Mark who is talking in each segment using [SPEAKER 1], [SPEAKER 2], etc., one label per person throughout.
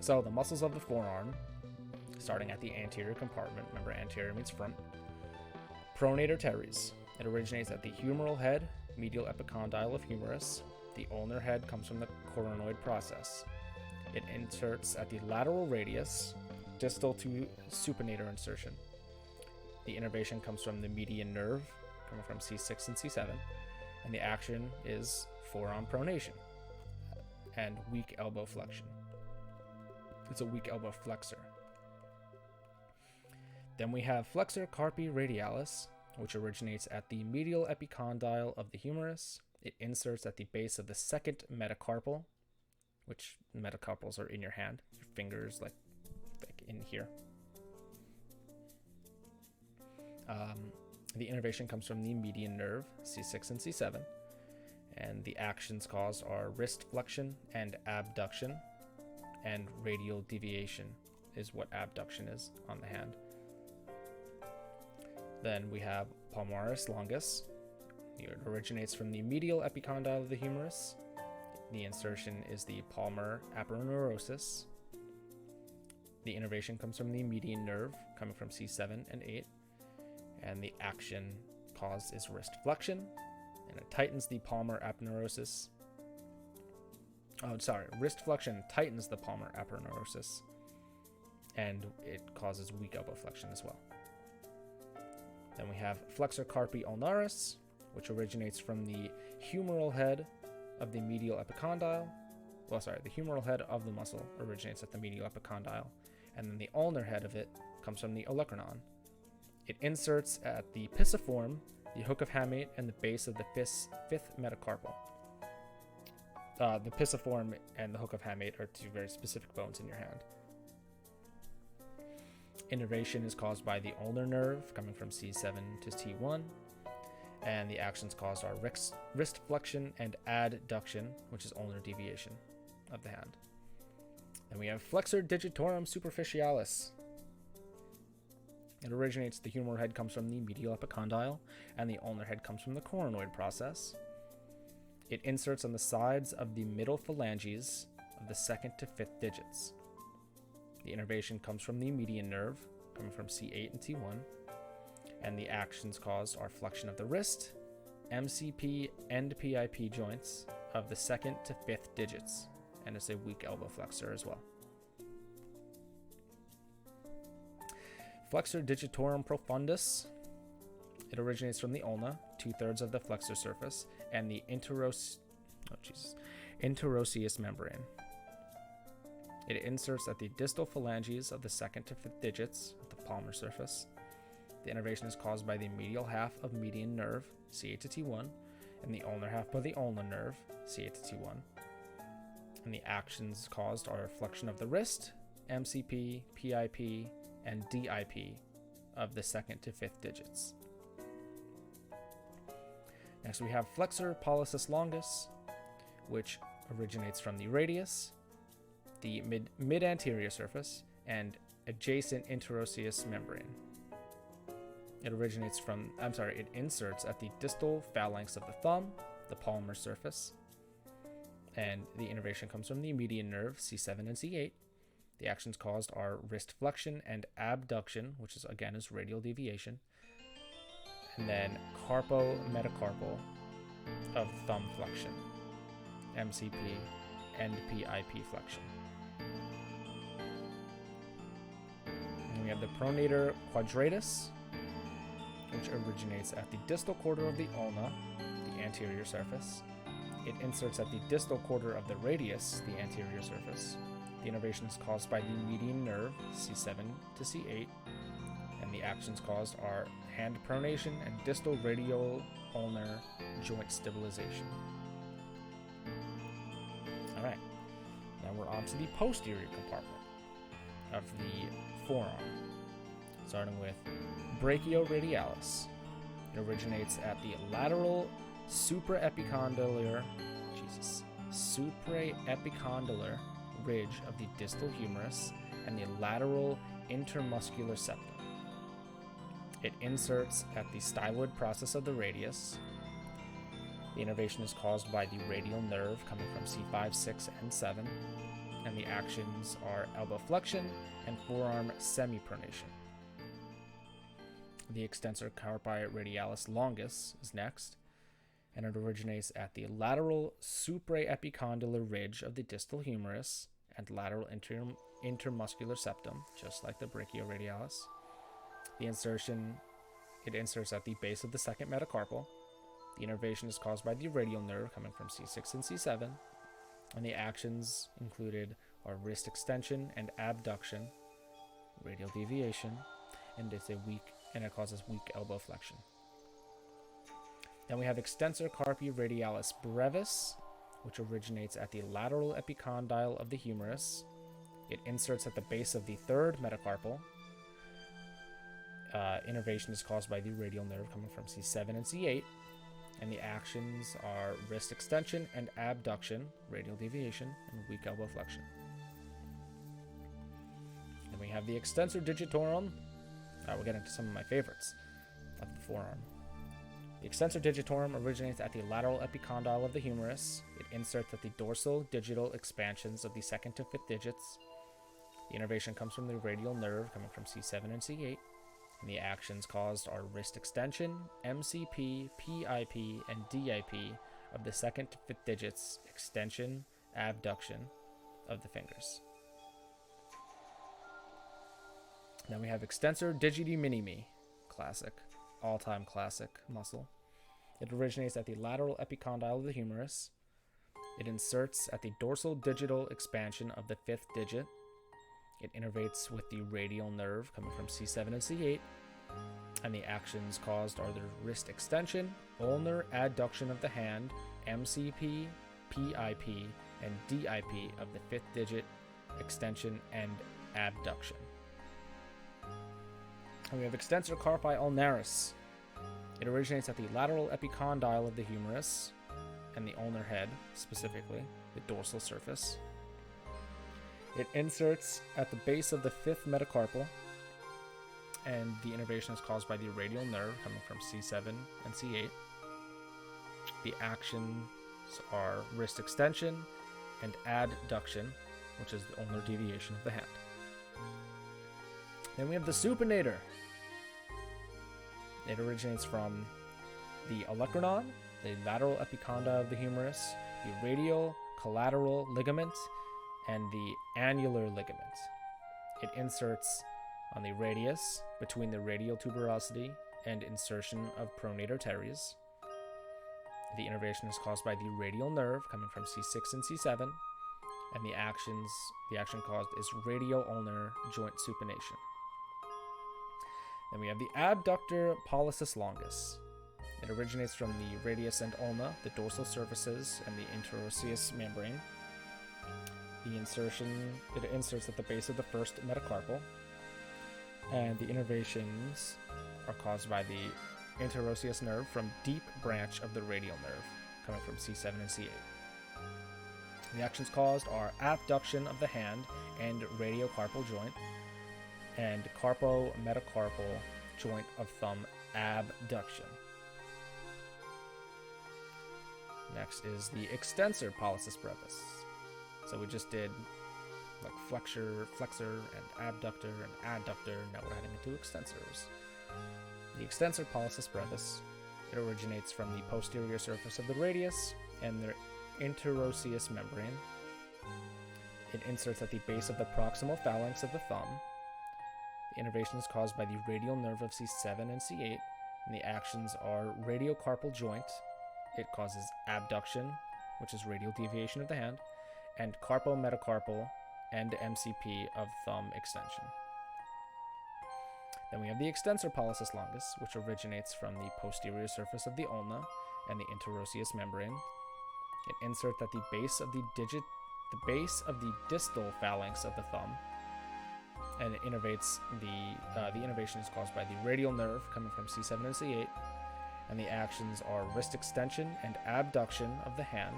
[SPEAKER 1] So the muscles of the forearm, starting at the anterior compartment, remember anterior means front, pronator teres. It originates at the humeral head, medial epicondyle of humerus. The ulnar head comes from the coronoid process. It inserts at the lateral radius, distal to supinator insertion. The innervation comes from the median nerve, coming from C6 and C7, and the action is forearm pronation and weak elbow flexion. It's a weak elbow flexor. Then we have flexor carpi radialis, which originates at the medial epicondyle of the humerus. It inserts at the base of the second metacarpal, which metacarpals are in your hand, your fingers like in here. The innervation comes from the median nerve, C6 and C7, and the actions caused are wrist flexion and abduction, and radial deviation is what abduction is on the hand. Then we have palmaris longus. It originates from the medial epicondyle of the humerus. The insertion is the palmar aponeurosis. The innervation comes from the median nerve, coming from C7 and 8. And the action caused is wrist flexion, and it tightens the palmar aponeurosis. Wrist flexion tightens the palmar aponeurosis, and it causes weak elbow flexion as well. Then we have flexor carpi ulnaris, which originates from the humeral head of the medial epicondyle. The humeral head of the muscle originates at the medial epicondyle, and then the ulnar head of it comes from the olecranon. It inserts at the pisiform, the hook of hamate, and the base of the fifth metacarpal. The pisiform and the hook of hamate are two very specific bones in your hand. Innervation is caused by the ulnar nerve, coming from C7 to T1, and the actions caused are wrist flexion and adduction, which is ulnar deviation of the hand. Then we have flexor digitorum superficialis. It originates, the humeral head comes from the medial epicondyle, and the ulnar head comes from the coronoid process. It inserts on the sides of the middle phalanges of the second to fifth digits. The innervation comes from the median nerve, coming from C8 and T1, and the actions caused are flexion of the wrist, MCP and PIP joints of the second to fifth digits, and it's a weak elbow flexor as well. Flexor digitorum profundus. It originates from the ulna, 2/3 of the flexor surface, and the interosseous membrane. It inserts at the distal phalanges of the second to fifth digits of the palmar surface. The innervation is caused by the medial half of median nerve, C8 to T1, and the ulnar half by the ulnar nerve, C8 to T1. And the actions caused are flexion of the wrist, MCP, PIP, and DIP of the second to fifth digits. Next we have flexor pollicis longus, which originates from the radius, the mid-anterior surface, and adjacent interosseous membrane. It inserts at the distal phalanx of the thumb, the palmar surface, and the innervation comes from the median nerve, C7 and C8. The actions caused are wrist flexion and abduction, which is radial deviation, and then carpo-metacarpal of thumb flexion, MCP and PIP flexion. And we have the pronator quadratus, which originates at the distal quarter of the ulna, the anterior surface. It inserts at the distal quarter of the radius, the anterior surface. The innervation is caused by the median nerve, C7 to C8, and the actions caused are hand pronation and distal radial ulnar joint stabilization. All right, now we're on to the posterior compartment of the forearm, starting with brachioradialis. It originates at the lateral supraepicondylar ridge of the distal humerus and the lateral intermuscular septum. It inserts at the styloid process of the radius. The innervation is caused by the radial nerve coming from C5, 6, and 7, and the actions are elbow flexion and forearm semipronation. The extensor carpi radialis longus is next, and it originates at the lateral supraepicondylar ridge of the distal humerus and lateral intermuscular septum, just like the brachioradialis. It inserts at the base of the second metacarpal. The innervation is caused by the radial nerve coming from C6 and C7, and the actions included are wrist extension and abduction, radial deviation, and it causes weak elbow flexion. Then we have extensor carpi radialis brevis, which originates at the lateral epicondyle of the humerus. It inserts at the base of the third metacarpal. Innervation is caused by the radial nerve coming from C7 and C8, and the actions are wrist extension and abduction, radial deviation, and weak elbow flexion. Then we have the extensor digitorum. We're getting to some of my favorites of the forearm. The extensor digitorum originates at the lateral epicondyle of the humerus. It inserts at the dorsal digital expansions of the second to fifth digits. The innervation comes from the radial nerve coming from C7 and C8. And the actions caused are wrist extension, MCP, PIP, and DIP of the second to fifth digits, extension, abduction of the fingers. Then we have extensor digiti minimi, classic, all-time classic muscle. It originates at the lateral epicondyle of the humerus. It inserts at the dorsal digital expansion of the fifth digit. It innervates with the radial nerve coming from C7 and C8, and the actions caused are the wrist extension, ulnar adduction of the hand, MCP, PIP, and DIP of the fifth digit, extension, and abduction. And we have extensor carpi ulnaris. It originates at the lateral epicondyle of the humerus and the ulnar head, specifically the dorsal surface. It inserts at the base of the fifth metacarpal, and the innervation is caused by the radial nerve coming from C7 and C8. The actions are wrist extension and adduction, which is the ulnar deviation of the hand. Then we have the supinator. It originates from the olecranon, the lateral epicondyle of the humerus, the radial collateral ligament, and the annular ligament. It inserts on the radius between the radial tuberosity and insertion of pronator teres. The innervation is caused by the radial nerve coming from C6 and C7, and the action caused is radial ulnar joint supination. Then we have the abductor pollicis longus. It originates from the radius and ulna, the dorsal surfaces, and the interosseous membrane. It inserts at the base of the first metacarpal, and the innervations are caused by the interosseous nerve from deep branch of the radial nerve, coming from C7 and C8. The actions caused are abduction of the hand and radiocarpal joint, and carpo-metacarpal joint of thumb abduction. Next is the extensor pollicis brevis. So we just did like flexor, and abductor, and adductor. Now we're heading into extensors. The extensor pollicis brevis, it originates from the posterior surface of the radius and the interosseous membrane. It inserts at the base of the proximal phalanx of the thumb. The innervation is caused by the radial nerve of C7 and C8, and the actions are radiocarpal joint. It causes abduction, which is radial deviation of the hand, and carpo-metacarpal and MCP of thumb extension. Then we have the extensor pollicis longus, which originates from the posterior surface of the ulna and the interosseous membrane. It inserts at the base of the distal phalanx of the thumb, and it innervates the innervation is caused by the radial nerve coming from C7 and C8, and the actions are wrist extension and abduction of the hand,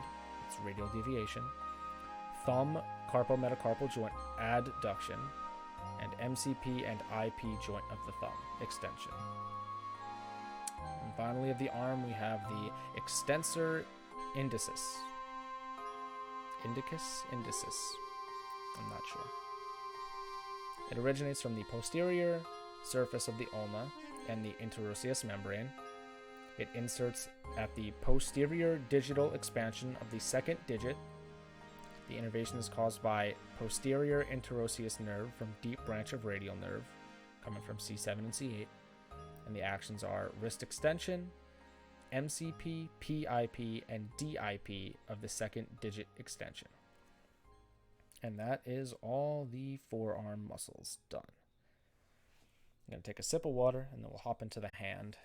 [SPEAKER 1] it's radial deviation, thumb carpo-metacarpal joint adduction, and MCP and IP joint of the thumb extension. And finally, of the arm, we have the extensor indicis. I'm not sure. It originates from the posterior surface of the ulna and the interosseous membrane. It inserts at the posterior digital expansion of the second digit. The innervation is caused by posterior interosseous nerve from deep branch of radial nerve, coming from C7 and C8. And the actions are wrist extension, MCP, PIP, and DIP of the second digit extension. And that is all the forearm muscles done. I'm going to take a sip of water and then we'll hop into the hand.